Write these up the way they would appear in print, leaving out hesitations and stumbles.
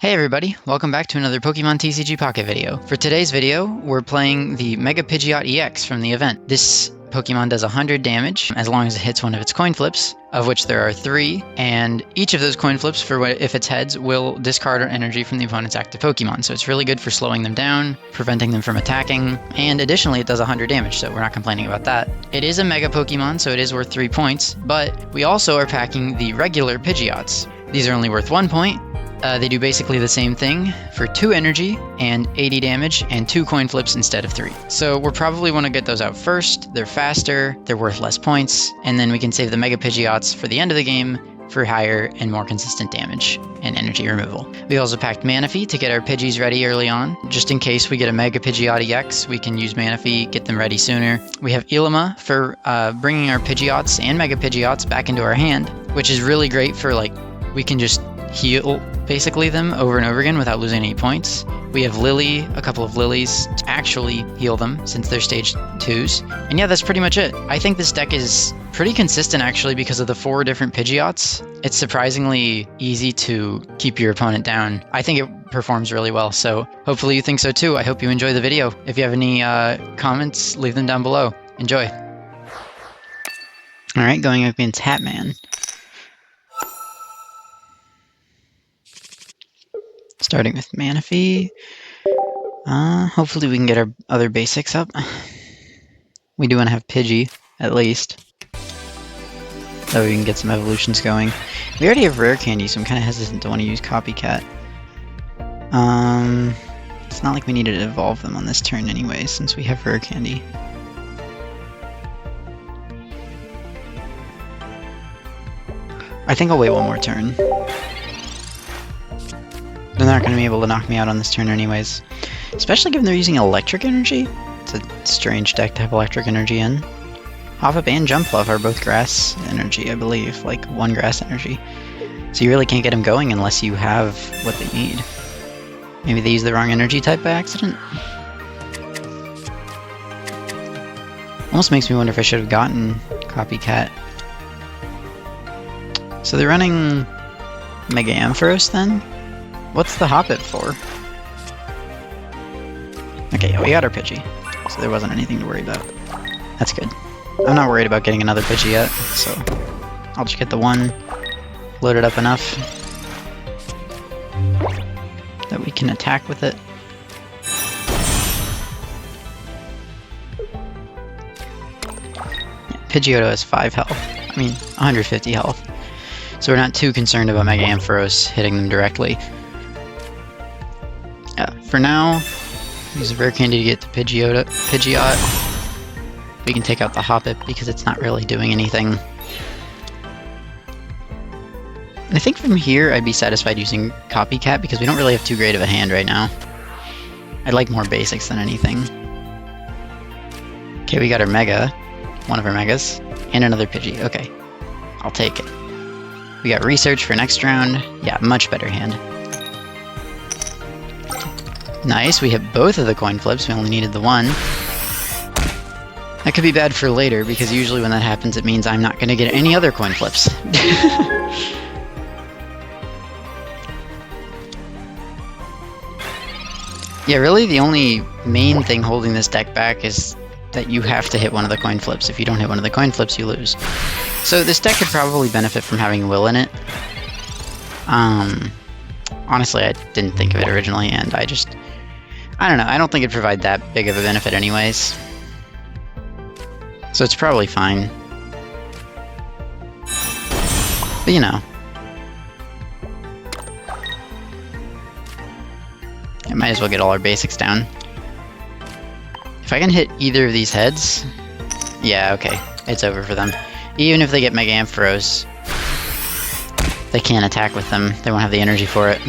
Hey everybody, welcome back to another Pokemon TCG Pocket video. For today's video, we're playing the Mega Pidgeot EX from the event. This Pokemon does 100 damage as long as it hits one of its coin flips, of which there are 3, and each of those coin flips, if it's heads, will discard energy from the opponent's active Pokemon. So it's really good for slowing them down, preventing them from attacking, and additionally it does 100 damage, so we're not complaining about that. It is a Mega Pokemon, so it is worth 3 points, but we also are packing the regular Pidgeots. These are only worth 1 point. They do basically the same thing for 2 energy and 80 damage and 2 coin flips instead of 3. So we'll probably want to get those out first. They're faster, they're worth less points, and then we can save the Mega Pidgeots for the end of the game for higher and more consistent damage and energy removal. We also packed Manaphy to get our Pidgeys ready early on. Just in case we get a Mega Pidgeot EX, we can use Manaphy, get them ready sooner. We have Ilima for bringing our Pidgeots and Mega Pidgeots back into our hand, which is really great for we can just heal basically them over and over again without losing any points. We have Lily, a couple of Lilies to actually heal them since they're stage 2s. And yeah, that's pretty much it. I think this deck is pretty consistent actually because of the 4 different Pidgeots. It's surprisingly easy to keep your opponent down. I think it performs really well, so hopefully you think so too. I hope you enjoy the video. If you have any comments, leave them down below. Enjoy. Alright, going up against Hatman. Starting with Manaphy. Hopefully we can get our other basics up. We do want to have Pidgey, at least. So we can get some evolutions going. We already have Rare Candy, so I'm kind of hesitant to want to use Copycat. It's not like we needed to evolve them on this turn anyway, since we have Rare Candy. I think I'll wait one more turn. They're not going to be able to knock me out on this turn anyways. Especially given they're using electric energy. It's a strange deck to have electric energy in. Hop-Up and Jumpluff are both grass energy, I believe. Like, 1 grass energy. So you really can't get them going unless you have what they need. Maybe they used the wrong energy type by accident? Almost makes me wonder if I should have gotten Copycat. So they're running Mega Ampharos then? What's the Hop-It for? Okay, yeah, we got our Pidgey, so there wasn't anything to worry about. That's good. I'm not worried about getting another Pidgey yet, so I'll just get the one loaded up enough that we can attack with it. Yeah, Pidgeotto has 5 health. I mean, 150 health. So we're not too concerned about Mega Ampharos hitting them directly. For now, use Rare Candy to get the Pidgeot. We can take out the Hop-It because it's not really doing anything. And I think from here I'd be satisfied using Copycat because we don't really have too great of a hand right now. I'd like more basics than anything. Okay, we got our Mega, one of our Megas, and another Pidgey. Okay, I'll take it. We got Research for next round. Yeah, much better hand. Nice, we hit both of the coin flips, we only needed the one. That could be bad for later, because usually when that happens it means I'm not going to get any other coin flips. Yeah, really the only main thing holding this deck back is that you have to hit one of the coin flips. If you don't hit one of the coin flips, you lose. So this deck could probably benefit from having Will in it. Honestly, I didn't think of it originally, and I don't know, I don't think it'd provide that big of a benefit anyways. So it's probably fine. But you know. I might as well get all our basics down. If I can hit either of these heads... Yeah, okay, it's over for them. Even if they get Mega Ampharos, they can't attack with them. They won't have the energy for it.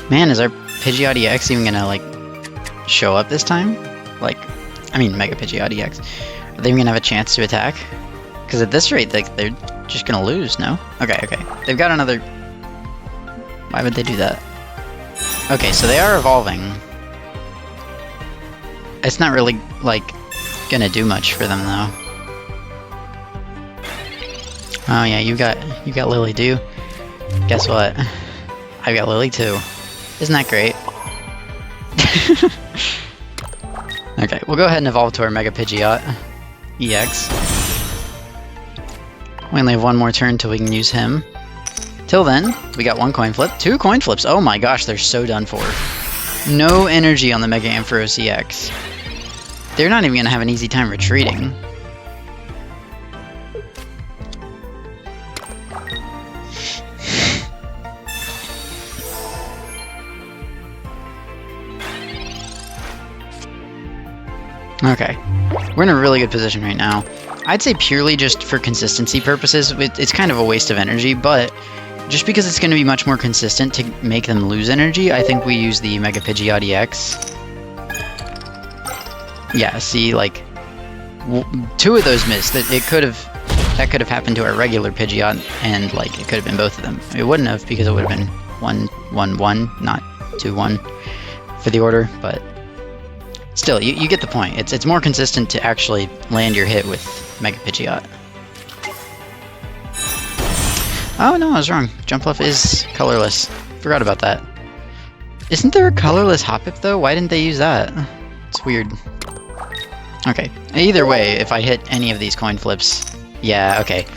Man, is our Pidgeot EX even gonna, show up this time? I mean, Mega Pidgeot EX. Are they even gonna have a chance to attack? Because at this rate, they're just gonna lose, no? Okay. They've got another... Why would they do that? Okay, so they are evolving. It's not really, gonna do much for them, though. Oh yeah, you got Lily, do you? Guess what? I've got Lily too. Isn't that great? Okay, we'll go ahead and evolve to our Mega Pidgeot EX. We only have one more turn till we can use him. Till then, we got one coin flip, 2 coin flips. Oh my gosh, they're so done for. No energy on the Mega Ampharos EX. They're not even gonna have an easy time retreating. Okay, we're in a really good position right now. I'd say purely just for consistency purposes, it's kind of a waste of energy, but just because it's going to be much more consistent to make them lose energy, I think we use the Mega Pidgeot EX. Yeah, see, like, 2 of those missed. That could have happened to our regular Pidgeot, and like it could have been both of them. It wouldn't have, because it would have been 1-1-1, not 2-1 for the order, but still, you get the point. It's more consistent to actually land your hit with Mega Pidgeot. Oh no, I was wrong. Jumpluff is colorless. Forgot about that. Isn't there a colorless Hoppip though? Why didn't they use that? It's weird. Okay, either way, if I hit any of these coin flips... Yeah, okay.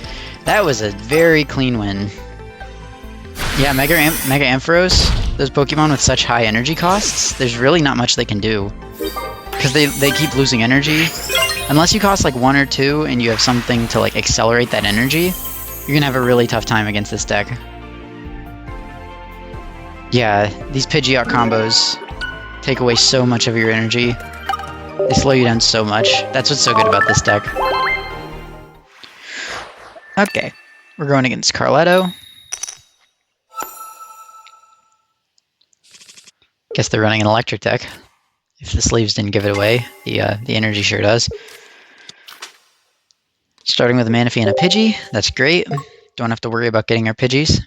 That was a very clean win. Yeah, Mega Ampharos, those Pokemon with such high energy costs, there's really not much they can do. Because they keep losing energy. Unless you cost like 1 or 2 and you have something to like accelerate that energy, you're gonna have a really tough time against this deck. Yeah, these Pidgeot combos take away so much of your energy. They slow you down so much. That's what's so good about this deck. Okay, we're going against Carletto. Guess they're running an electric deck. If the sleeves didn't give it away, the energy sure does. Starting with a Manaphy and a Pidgey, that's great. Don't have to worry about getting our Pidgeys.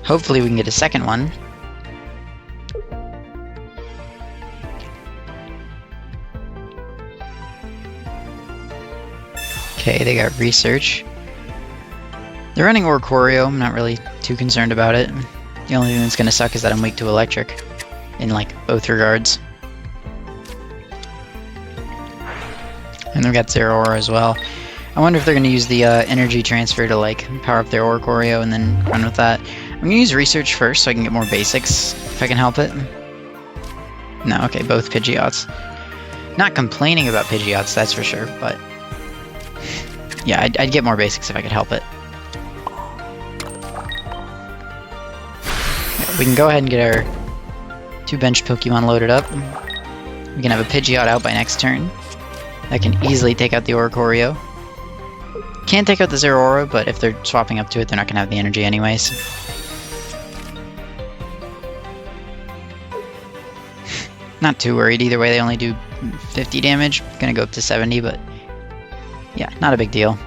Hopefully we can get a second one. Okay, they got Research. They're running Oricorio, I'm not really too concerned about it. The only thing that's gonna suck is that I'm weak to Electric, in like both regards. And they've got Zeraora as well. I wonder if they're gonna use the energy transfer to like power up their Oricorio and then run with that. I'm gonna use Research first so I can get more basics, if I can help it. No, okay, both Pidgeots. Not complaining about Pidgeots, that's for sure, but... yeah, I'd get more basics if I could help it. We can go ahead and get our 2 bench Pokemon loaded up. We can have a Pidgeot out by next turn. That can easily take out the Oricorio. Can't take out the Zeraora, but if they're swapping up to it, they're not going to have the energy anyways. Not too worried either way, they only do 50 damage. Gonna go up to 70, but yeah, not a big deal.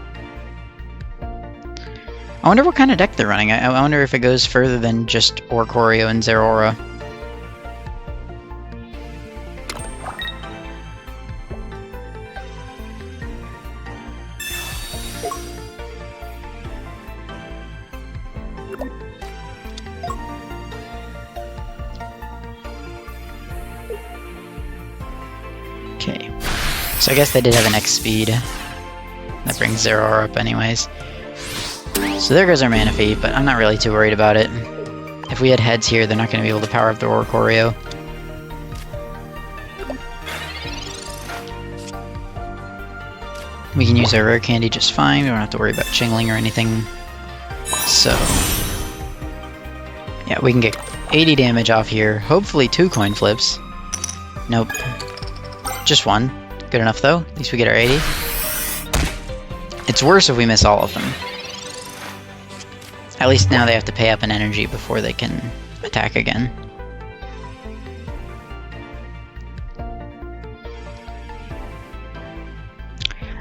I wonder what kind of deck they're running. I wonder if it goes further than just Oricorio and Zeraora. Okay, so I guess they did have an X speed. That brings Zeraora up anyways. So there goes our Manaphy, but I'm not really too worried about it. If we had heads here, they're not going to be able to power up the Oricorio. We can use our Rare Candy just fine, we don't have to worry about Chingling or anything. So... yeah, we can get 80 damage off here, hopefully 2 coin flips. Nope. Just 1. Good enough though, at least we get our 80. It's worse if we miss all of them. At least now they have to pay up an energy before they can attack again.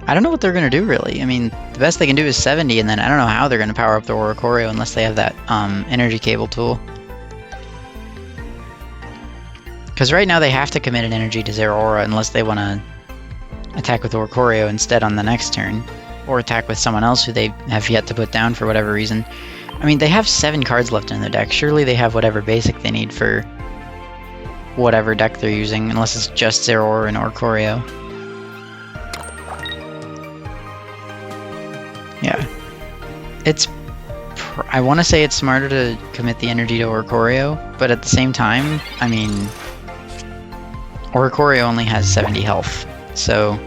I don't know what they're going to do, really. I mean, the best they can do is 70, and then I don't know how they're going to power up the Oricorio unless they have that energy cable tool. Because right now they have to commit an energy to Zeraora unless they want to attack with Oricorio instead on the next turn, or attack with someone else who they have yet to put down for whatever reason. I mean, they have 7 cards left in their deck. Surely they have whatever basic they need for whatever deck they're using, unless it's just Zeraora and Oricorio. Yeah. I want to say it's smarter to commit the energy to Oricorio, but at the same time, I mean, Oricorio only has 70 health, so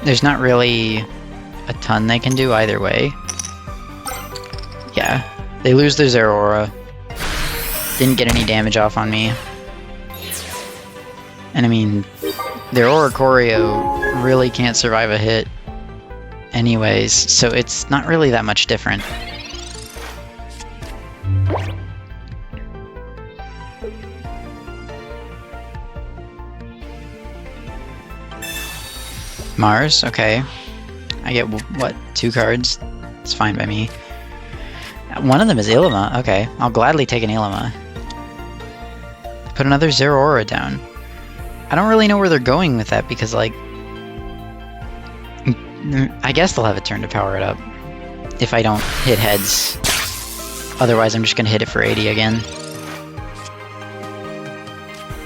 there's not really a ton they can do either way. Yeah, they lose their Zeraora. Didn't get any damage off on me. And I mean, their Oricorio really can't survive a hit anyways, so it's not really that much different. Mars, okay. I get, what, 2 cards? It's fine by me. One of them is Ilima, okay. I'll gladly take an Ilima. Put another Zeraora down. I don't really know where they're going with that, because, like, I guess they'll have a turn to power it up. If I don't hit heads. Otherwise, I'm just gonna hit it for 80 again.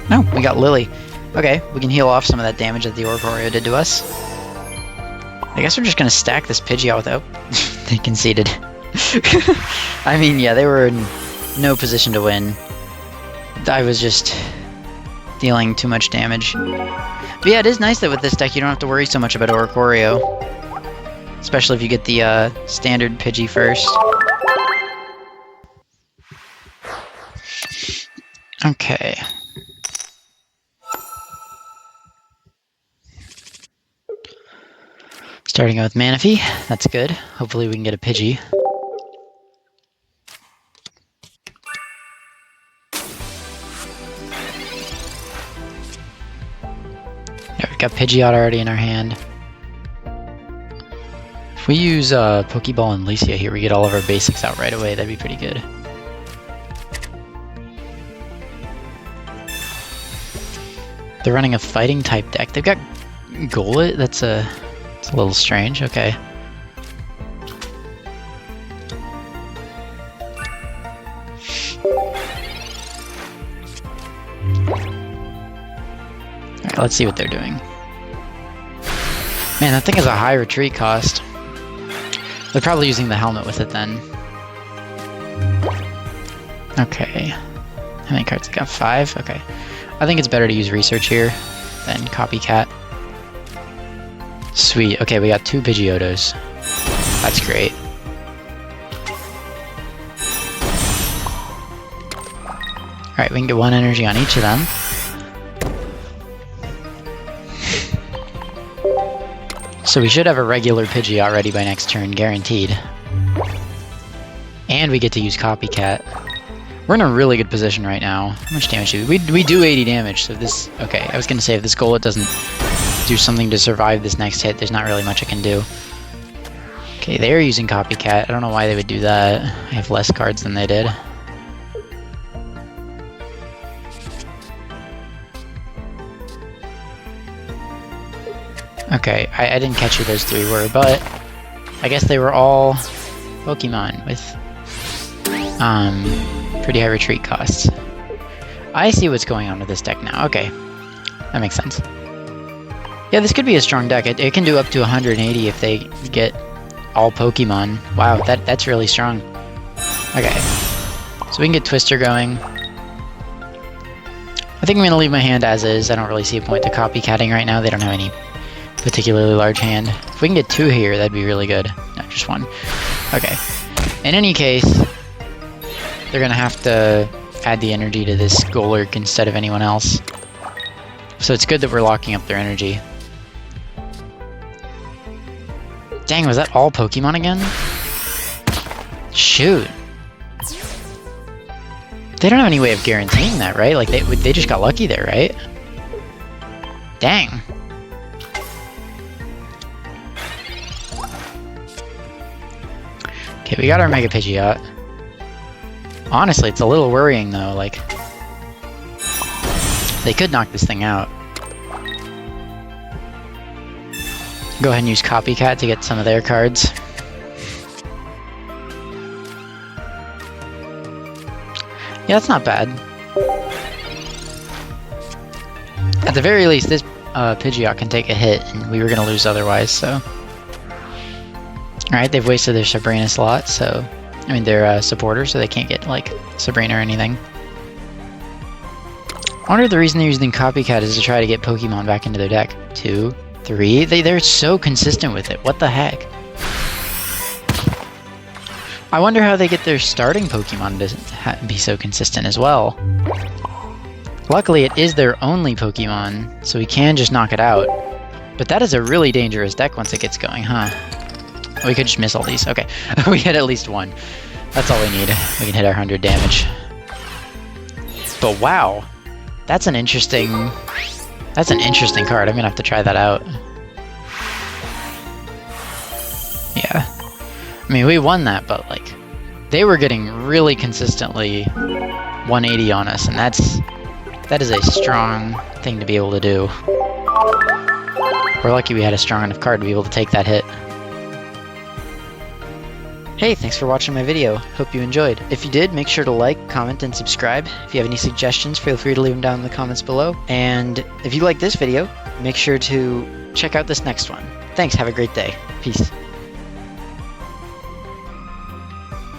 No, we got Lily. Okay, we can heal off some of that damage that the Oricorio did to us. I guess we're just gonna stack this Pidgeot without... They conceded. I mean, yeah, they were in no position to win. I was just dealing too much damage. But yeah, it is nice that with this deck you don't have to worry so much about Oricorio. Especially if you get the standard Pidgey first. Okay. Starting out with Manaphy, that's good. Hopefully we can get a Pidgey. Yeah, we've got Pidgeot already in our hand. If we use Pokeball and Licia here, we get all of our basics out right away. That'd be pretty good. They're running a fighting type deck. They've got Golett. It's a little strange. Okay. Alright, let's see what they're doing. Man, that thing has a high retreat cost. They're probably using the helmet with it then. Okay. How many cards? I got 5? Okay. I think it's better to use research here than copycat. Sweet. Okay, we got 2 Pidgeotos. That's great. Alright, we can get 1 energy on each of them. So we should have a regular Pidgeot ready by next turn, guaranteed. And we get to use Copycat. We're in a really good position right now. How much damage do we do 80 damage, so this... Okay, I was gonna say, if this Golett doesn't do something to survive this next hit, there's not really much I can do. Okay, they're using Copycat. I don't know why they would do that. I have less cards than they did. Okay, I didn't catch who those 3 were, but I guess they were all Pokemon with pretty high retreat costs. I see what's going on with this deck now. Okay, that makes sense. Yeah, this could be a strong deck. It can do up to 180 if they get all Pokemon. Wow, that's really strong. Okay, so we can get Twister going. I think I'm going to leave my hand as is. I don't really see a point to copycatting right now. They don't have any particularly large hand. If we can get 2 here, that'd be really good. No, just 1. Okay. In any case, they're gonna have to add the energy to this Golurk instead of anyone else. So it's good that we're locking up their energy. Dang, was that all Pokemon again? Shoot. They don't have any way of guaranteeing that, right? Like, they just got lucky there, right? Dang. Okay, we got our Mega Pidgeot. Honestly, it's a little worrying though, like... They could knock this thing out. Go ahead and use Copycat to get some of their cards. Yeah, that's not bad. At the very least, this Pidgeot can take a hit, and we were going to lose otherwise, so... Alright, they've wasted their Sabrina slot, so... I mean, they're supporters, so they can't get, like, Sabrina or anything. I wonder if the reason they're using Copycat is to try to get Pokemon back into their deck. 2, 3... They're so consistent with it, what the heck? I wonder how they get their starting Pokemon to be so consistent as well. Luckily, it is their only Pokemon, so we can just knock it out. But that is a really dangerous deck once it gets going, huh? We could just miss all these. Okay, we hit at least one. That's all we need. We can hit our 100 damage. But wow, that's an interesting card. I'm gonna have to try that out. Yeah. I mean, we won that, but like, they were getting really consistently 180 on us, and that is a strong thing to be able to do. We're lucky we had a strong enough card to be able to take that hit. Hey, thanks for watching my video. Hope you enjoyed. If you did, make sure to like, comment, and subscribe. If you have any suggestions, feel free to leave them down in the comments below. And if you like this video, make sure to check out this next one. Thanks, have a great day. Peace.